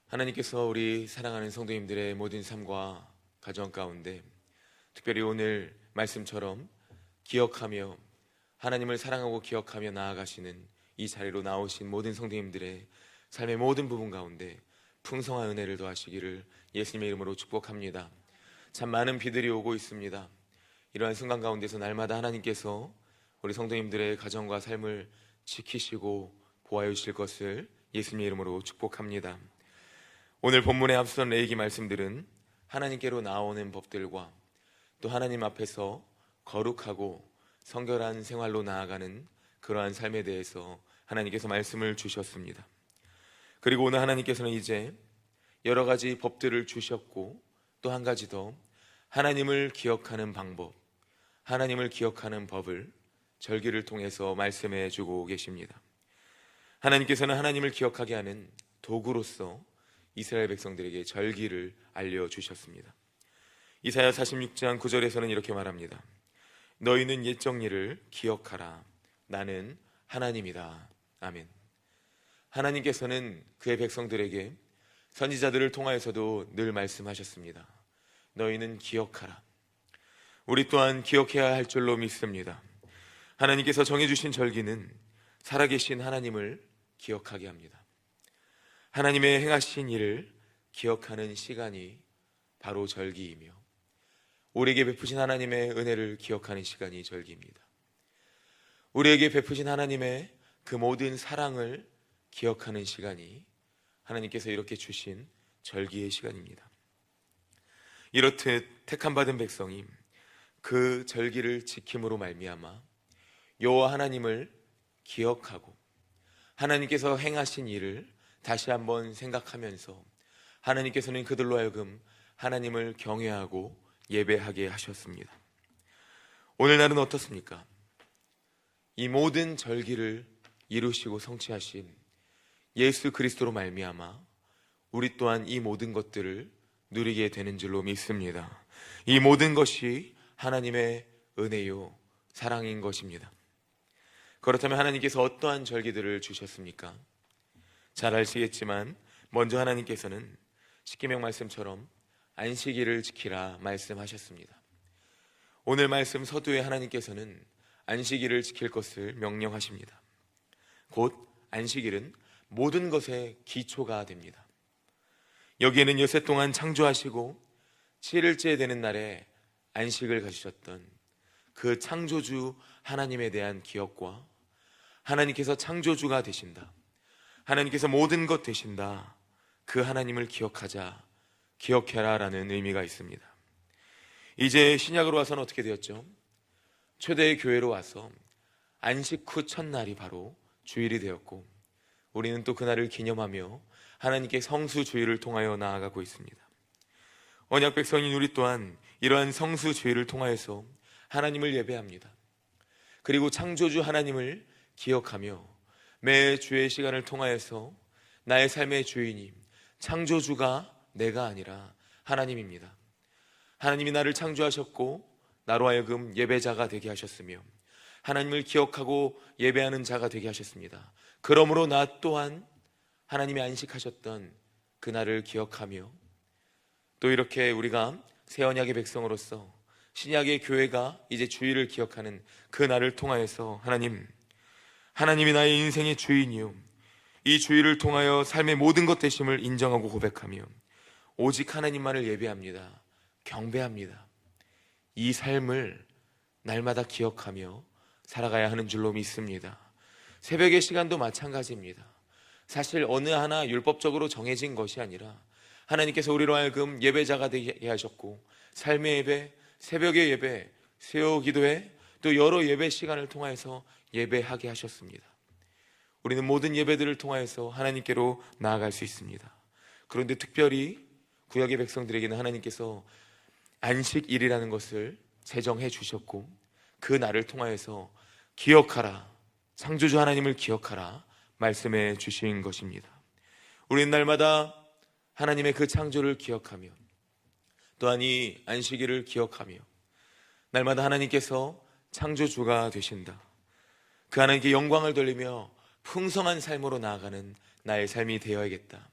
하나님께서 우리 사랑하는 성도님들의 모든 삶과 가정 가운데 특별히 오늘 말씀처럼 기억하며 하나님을 사랑하고 기억하며 나아가시는 이 자리로 나오신 모든 성도님들의 삶의 모든 부분 가운데 풍성한 은혜를 더하시기를 예수님의 이름으로 축복합니다. 참 많은 비들이 오고 있습니다. 이러한 순간 가운데서 날마다 하나님께서 우리 성도님들의 가정과 삶을 지키시고 보호해 주실 것을 예수님의 이름으로 축복합니다. 오늘 본문에 앞선 레위기 말씀들은 하나님께로 나오는 법들과 또 하나님 앞에서 거룩하고 성결한 생활로 나아가는 그러한 삶에 대해서 하나님께서 말씀을 주셨습니다. 그리고 오늘 하나님께서는 이제 여러 가지 법들을 주셨고 또 한 가지 더 하나님을 기억하는 방법, 하나님을 기억하는 법을 절기를 통해서 말씀해 주고 계십니다. 하나님께서는 하나님을 기억하게 하는 도구로서 이스라엘 백성들에게 절기를 알려주셨습니다. 이사야 46장 9절에서는 이렇게 말합니다. 너희는 옛 정리를 기억하라. 나는 하나님이다. 아멘. 하나님께서는 그의 백성들에게 선지자들을 통하여서도 늘 말씀하셨습니다. 너희는 기억하라. 우리 또한 기억해야 할 줄로 믿습니다. 하나님께서 정해주신 절기는 살아계신 하나님을 기억하게 합니다. 하나님의 행하신 일을 기억하는 시간이 바로 절기이며 우리에게 베푸신 하나님의 은혜를 기억하는 시간이 절기입니다. 우리에게 베푸신 하나님의 그 모든 사랑을 기억하는 시간이 하나님께서 이렇게 주신 절기의 시간입니다. 이렇듯 택함받은 백성이 그 절기를 지킴으로 말미암아 여호와 하나님을 기억하고 하나님께서 행하신 일을 다시 한번 생각하면서 하나님께서는 그들로 하여금 하나님을 경외하고 예배하게 하셨습니다. 오늘날은 어떻습니까? 이 모든 절기를 이루시고 성취하신 예수 그리스도로 말미암아 우리 또한 이 모든 것들을 누리게 되는 줄로 믿습니다. 이 모든 것이 하나님의 은혜요 사랑인 것입니다. 그렇다면 하나님께서 어떠한 절기들을 주셨습니까? 잘 아시겠지만 먼저 하나님께서는 십계명 말씀처럼 안식일을 지키라 말씀하셨습니다. 오늘 말씀 서두에 하나님께서는 안식일을 지킬 것을 명령하십니다. 곧 안식일은 모든 것의 기초가 됩니다. 여기에는 여세 동안 창조하시고 7일째 되는 날에 안식을 가지셨던 그 창조주 하나님에 대한 기억과 하나님께서 창조주가 되신다, 하나님께서 모든 것 되신다, 그 하나님을 기억하자, 기억해라 라는 의미가 있습니다. 이제 신약으로 와서는 어떻게 되었죠? 초대 교회로 와서 안식 후 첫날이 바로 주일이 되었고 우리는 또 그날을 기념하며 하나님께 성수주일을 통하여 나아가고 있습니다. 언약 백성인 우리 또한 이러한 성수주일을 통하여서 하나님을 예배합니다. 그리고 창조주 하나님을 기억하며 매 주의 시간을 통하여서 나의 삶의 주인이 창조주가 내가 아니라 하나님입니다. 하나님이 나를 창조하셨고 나로 하여금 예배자가 되게 하셨으며 하나님을 기억하고 예배하는 자가 되게 하셨습니다. 그러므로 나 또한 하나님이 안식하셨던 그날을 기억하며 또 이렇게 우리가 새 언약의 백성으로서 신약의 교회가 이제 주일을 기억하는 그 날을 통하여서 하나님이 나의 인생의 주인이요 이 주일을 통하여 삶의 모든 것 되심을 인정하고 고백하며 오직 하나님만을 예배합니다. 경배합니다. 이 삶을 날마다 기억하며 살아가야 하는 줄로 믿습니다. 새벽의 시간도 마찬가지입니다. 사실 어느 하나 율법적으로 정해진 것이 아니라 하나님께서 우리로 하여금 예배자가 되게 하셨고 삶의 예배, 새벽의 예배, 세오 기도회 또 여러 예배 시간을 통해서 예배하게 하셨습니다. 우리는 모든 예배들을 통해서 하나님께로 나아갈 수 있습니다. 그런데 특별히 구약의 백성들에게는 하나님께서 안식일이라는 것을 제정해 주셨고 그 날을 통하여서 기억하라, 창조주 하나님을 기억하라 말씀해 주신 것입니다. 우리는 날마다 하나님의 그 창조를 기억하며 또한 이 안식일을 기억하며 날마다 하나님께서 창조주가 되신다, 그 하나님께 영광을 돌리며 풍성한 삶으로 나아가는 나의 삶이 되어야겠다,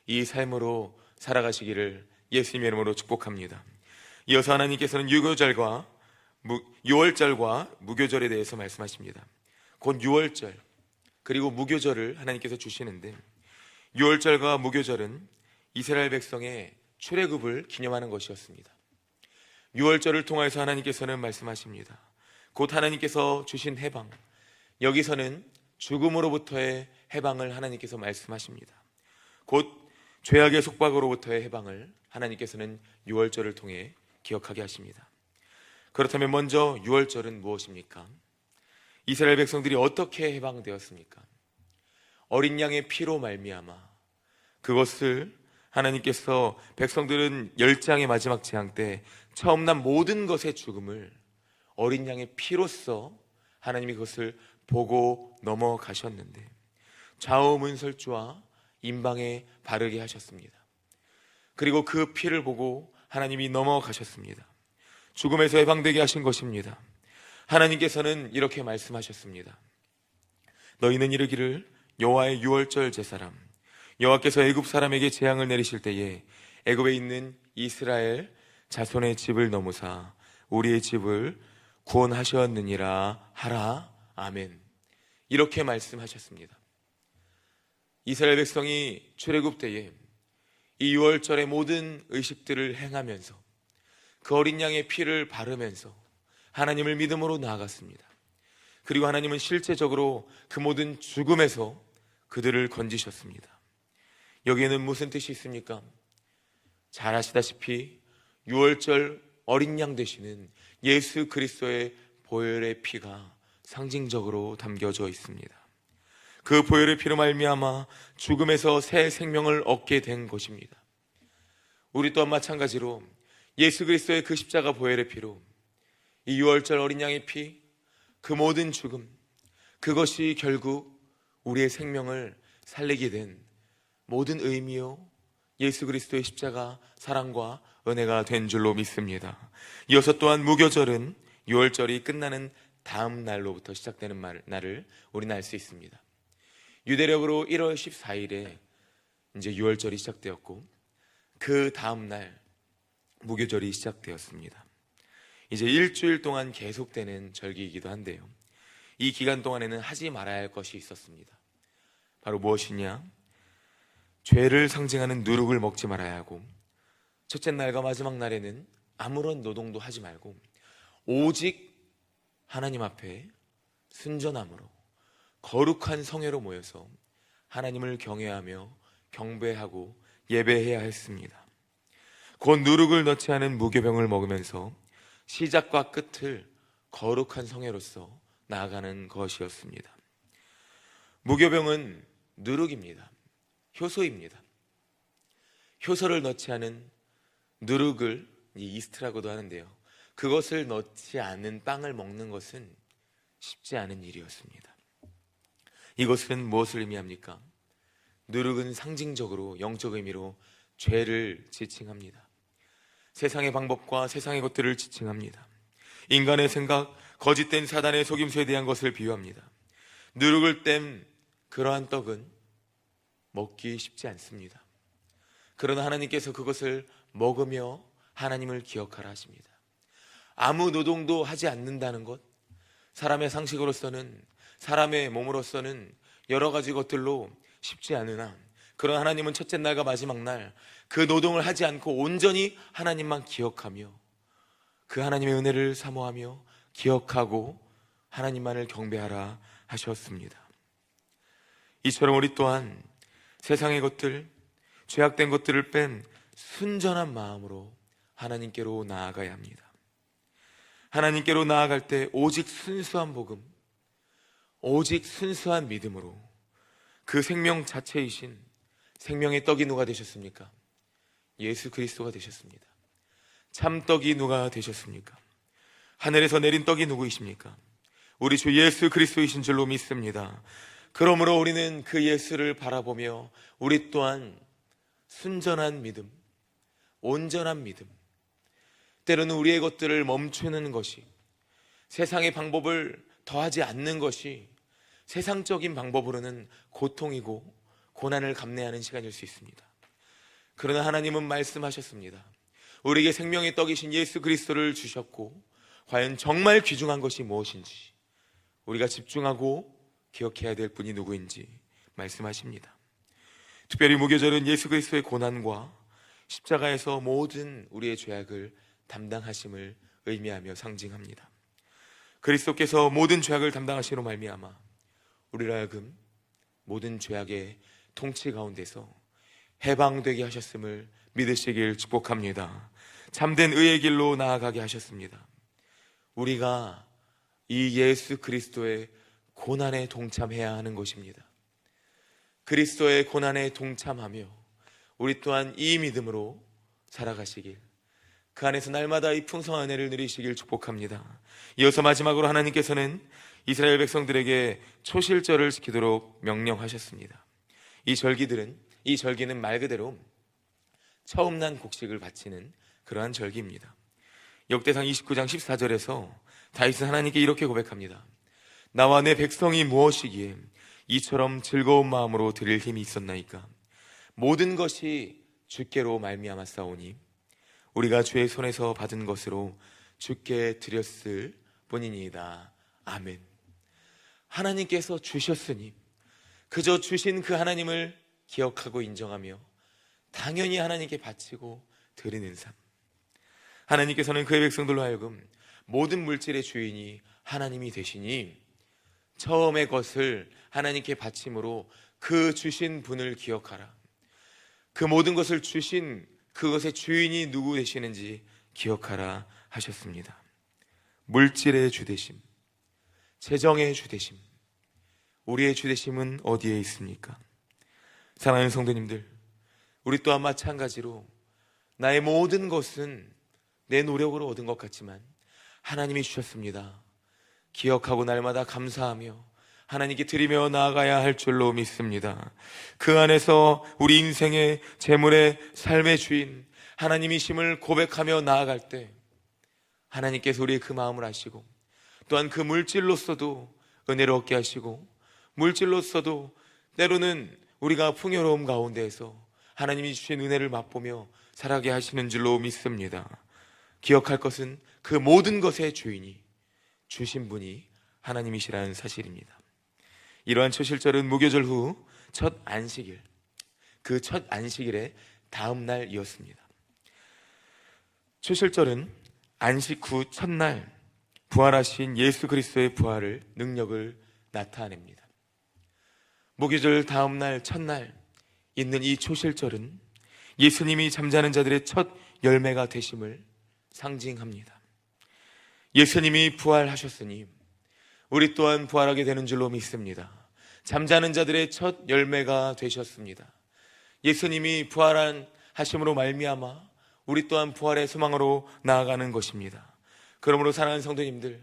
이 삶으로 살아가시기를 예수님의 이름으로 축복합니다. 이어서 하나님께서는 유월절과 무교절에 대해서 말씀하십니다. 곧 유월절 그리고 무교절을 하나님께서 주시는데, 유월절과 무교절은 이스라엘 백성의 출애굽을 기념하는 것이었습니다. 유월절을 통해서 하나님께서는 말씀하십니다. 곧 하나님께서 주신 해방, 여기서는 죽음으로부터의 해방을 하나님께서 말씀하십니다. 곧 죄악의 속박으로부터의 해방을 하나님께서는 유월절을 통해 기억하게 하십니다. 그렇다면 먼저 유월절은 무엇입니까? 이스라엘 백성들이 어떻게 해방되었습니까? 어린 양의 피로 말미암아 그것을 하나님께서, 백성들은 열장의 마지막 재앙 때 처음 난 모든 것의 죽음을 어린 양의 피로써 하나님이 그것을 보고 넘어가셨는데, 좌우 문설주와 임방에 바르게 하셨습니다. 그리고 그 피를 보고 하나님이 넘어가셨습니다. 죽음에서 해방되게 하신 것입니다. 하나님께서는 이렇게 말씀하셨습니다. 너희는 이르기를 여호와의 유월절 제사람, 여호와께서 애굽 사람에게 재앙을 내리실 때에 애굽에 있는 이스라엘 자손의 집을 넘으사 우리의 집을 구원하셨느니라 하라. 아멘. 이렇게 말씀하셨습니다. 이스라엘 백성이 출애굽 때에 이 유월절의 모든 의식들을 행하면서 그 어린 양의 피를 바르면서 하나님을 믿음으로 나아갔습니다. 그리고 하나님은 실제적으로 그 모든 죽음에서 그들을 건지셨습니다. 여기에는 무슨 뜻이 있습니까? 잘 아시다시피 유월절 어린 양 되시는 예수 그리스도의 보혈의 피가 상징적으로 담겨져 있습니다. 그 보혈의 피로 말미암아 죽음에서 새 생명을 얻게 된 것입니다. 우리 또한 마찬가지로 예수 그리스도의 그 십자가 보혈의 피로 이 유월절 어린 양의 피, 그 모든 죽음, 그것이 결국 우리의 생명을 살리게 된 모든 의미요 예수 그리스도의 십자가 사랑과 은혜가 된 줄로 믿습니다. 이어서 또한 무교절은 유월절이 끝나는 다음 날로부터 시작되는 날을 우리는 알 수 있습니다. 유대력으로 1월 14일에 이제 유월절이 시작되었고, 그 다음 날 무교절이 시작되었습니다. 이제 일주일 동안 계속되는 절기이기도 한데요, 이 기간 동안에는 하지 말아야 할 것이 있었습니다. 바로 무엇이냐? 죄를 상징하는 누룩을 먹지 말아야 하고, 첫째 날과 마지막 날에는 아무런 노동도 하지 말고 오직 하나님 앞에 순전함으로 거룩한 성회로 모여서 하나님을 경외하며 경배하고 예배해야 했습니다. 곧 누룩을 넣지 않은 무교병을 먹으면서 시작과 끝을 거룩한 성회로서 나아가는 것이었습니다. 무교병은 누룩입니다. 효소입니다. 효소를 넣지 않은 누룩을 이스트라고도 하는데요, 그것을 넣지 않은 빵을 먹는 것은 쉽지 않은 일이었습니다. 이것은 무엇을 의미합니까? 누룩은 상징적으로 영적 의미로 죄를 지칭합니다. 세상의 방법과 세상의 것들을 지칭합니다. 인간의 생각, 거짓된 사단의 속임수에 대한 것을 비유합니다. 누룩을 뗀 그러한 떡은 먹기 쉽지 않습니다. 그러나 하나님께서 그것을 먹으며 하나님을 기억하라 하십니다. 아무 노동도 하지 않는다는 것, 사람의 상식으로서는, 사람의 몸으로서는 여러 가지 것들로 쉽지 않으나, 그런 하나님은 첫째 날과 마지막 날 그 노동을 하지 않고 온전히 하나님만 기억하며 그 하나님의 은혜를 사모하며 기억하고 하나님만을 경배하라 하셨습니다. 이처럼 우리 또한 세상의 것들, 죄악된 것들을 뺀 순전한 마음으로 하나님께로 나아가야 합니다. 하나님께로 나아갈 때 오직 순수한 복음, 오직 순수한 믿음으로 그 생명 자체이신 생명의 떡이 누가 되셨습니까? 예수 그리스도가 되셨습니다. 참떡이 누가 되셨습니까? 하늘에서 내린 떡이 누구이십니까? 우리 주 예수 그리스도이신 줄로 믿습니다. 그러므로 우리는 그 예수를 바라보며 우리 또한 순전한 믿음, 온전한 믿음, 때로는 우리의 것들을 멈추는 것이, 세상의 방법을 더하지 않는 것이 세상적인 방법으로는 고통이고 고난을 감내하는 시간일 수 있습니다. 그러나 하나님은 말씀하셨습니다. 우리에게 생명의 떡이신 예수 그리스도를 주셨고 과연 정말 귀중한 것이 무엇인지 우리가 집중하고 기억해야 될 분이 누구인지 말씀하십니다. 특별히 무교절은 예수 그리스도의 고난과 십자가에서 모든 우리의 죄악을 담당하심을 의미하며 상징합니다. 그리스도께서 모든 죄악을 담당하시로 말미암아 우리로 하여금 모든 죄악의 통치 가운데서 해방되게 하셨음을 믿으시길 축복합니다. 참된 의의 길로 나아가게 하셨습니다. 우리가 이 예수 그리스도의 고난에 동참해야 하는 것입니다. 그리스도의 고난에 동참하며 우리 또한 이 믿음으로 살아가시길, 그 안에서 날마다 이 풍성한 은혜를 누리시길 축복합니다. 이어서 마지막으로 하나님께서는 이스라엘 백성들에게 초실절을 지키도록 명령하셨습니다. 이 절기는 말 그대로 처음 난 곡식을 바치는 그러한 절기입니다. 역대상 29장 14절에서 다윗은 하나님께 이렇게 고백합니다. 나와 내 백성이 무엇이기에 이처럼 즐거운 마음으로 드릴 힘이 있었나이까. 모든 것이 주께로 말미암았사오니 우리가 주의 손에서 받은 것으로 주께 드렸을 뿐이니이다. 아멘. 하나님께서 주셨으니 그저 주신 그 하나님을 기억하고 인정하며 당연히 하나님께 바치고 드리는 삶. 하나님께서는 그의 백성들로 하여금 모든 물질의 주인이 하나님이 되시니 처음의 것을 하나님께 바침으로 그 주신 분을 기억하라. 그 모든 것을 주신 그것의 주인이 누구 되시는지 기억하라 하셨습니다. 물질의 주되심, 재정의 주되심, 우리의 주되심은 어디에 있습니까? 사랑하는 성도님들, 우리 또한 마찬가지로 나의 모든 것은 내 노력으로 얻은 것 같지만 하나님이 주셨습니다. 기억하고 날마다 감사하며 하나님께 드리며 나아가야 할 줄로 믿습니다. 그 안에서 우리 인생의 재물의 삶의 주인 하나님이심을 고백하며 나아갈 때 하나님께서 우리의 그 마음을 아시고 또한 그 물질로서도 은혜를 얻게 하시고 물질로서도 때로는 우리가 풍요로움 가운데에서 하나님이 주신 은혜를 맛보며 살아가게 하시는 줄로 믿습니다. 기억할 것은 그 모든 것의 주인이 주신 분이 하나님이시라는 사실입니다. 이러한 초실절은 무교절 후 첫 안식일, 그 첫 안식일의 다음 날이었습니다. 초실절은 안식 후 첫날 부활하신 예수 그리스도의 부활을, 능력을 나타냅니다. 무교절 다음 날 첫날 있는 이 초실절은 예수님이 잠자는 자들의 첫 열매가 되심을 상징합니다. 예수님이 부활하셨으니 우리 또한 부활하게 되는 줄로 믿습니다. 잠자는 자들의 첫 열매가 되셨습니다. 예수님이 부활하심으로 말미암아 우리 또한 부활의 소망으로 나아가는 것입니다. 그러므로 사랑하는 성도님들,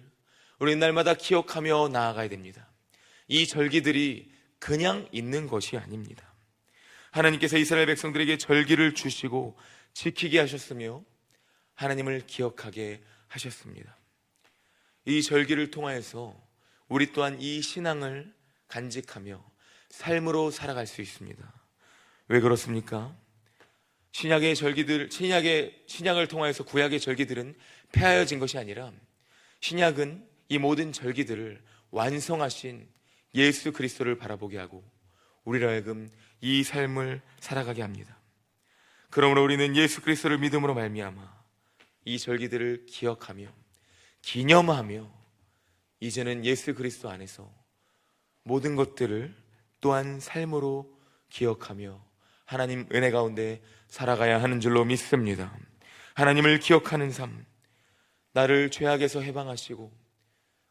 우리는 날마다 기억하며 나아가야 됩니다. 이 절기들이 그냥 있는 것이 아닙니다. 하나님께서 이스라엘 백성들에게 절기를 주시고 지키게 하셨으며 하나님을 기억하게 하셨습니다. 이 절기를 통하여서 우리 또한 이 신앙을 간직하며 삶으로 살아갈 수 있습니다. 왜 그렇습니까? 신약의 절기들, 신약을 통하여서 구약의 절기들은 폐하여진 것이 아니라 신약은 이 모든 절기들을 완성하신 예수 그리스도를 바라보게 하고 우리로 하여금 이 삶을 살아가게 합니다. 그러므로 우리는 예수 그리스도를 믿음으로 말미암아 이 절기들을 기억하며 기념하며 이제는 예수 그리스도 안에서 모든 것들을 또한 삶으로 기억하며 하나님 은혜 가운데 살아가야 하는 줄로 믿습니다. 하나님을 기억하는 삶, 나를 죄악에서 해방하시고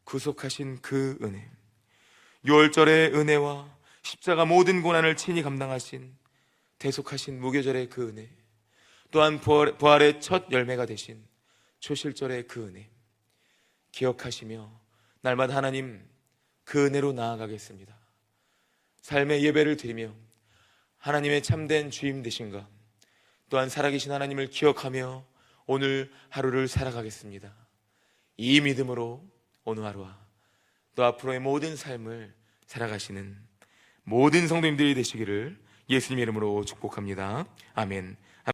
구속하신 그 은혜, 유월절의 은혜와 십자가 모든 고난을 친히 감당하신 대속하신 무교절의 그 은혜, 또한 부활의 첫 열매가 되신 초실절의 그 은혜 기억하시며 날마다 하나님 그 은혜로 나아가겠습니다. 삶의 예배를 드리며 하나님의 참된 주임 되신가, 또한 살아계신 하나님을 기억하며 오늘 하루를 살아가겠습니다. 이 믿음으로 오늘 하루와 또 앞으로의 모든 삶을 살아가시는 모든 성도님들이 되시기를 예수님의 이름으로 축복합니다. 아멘.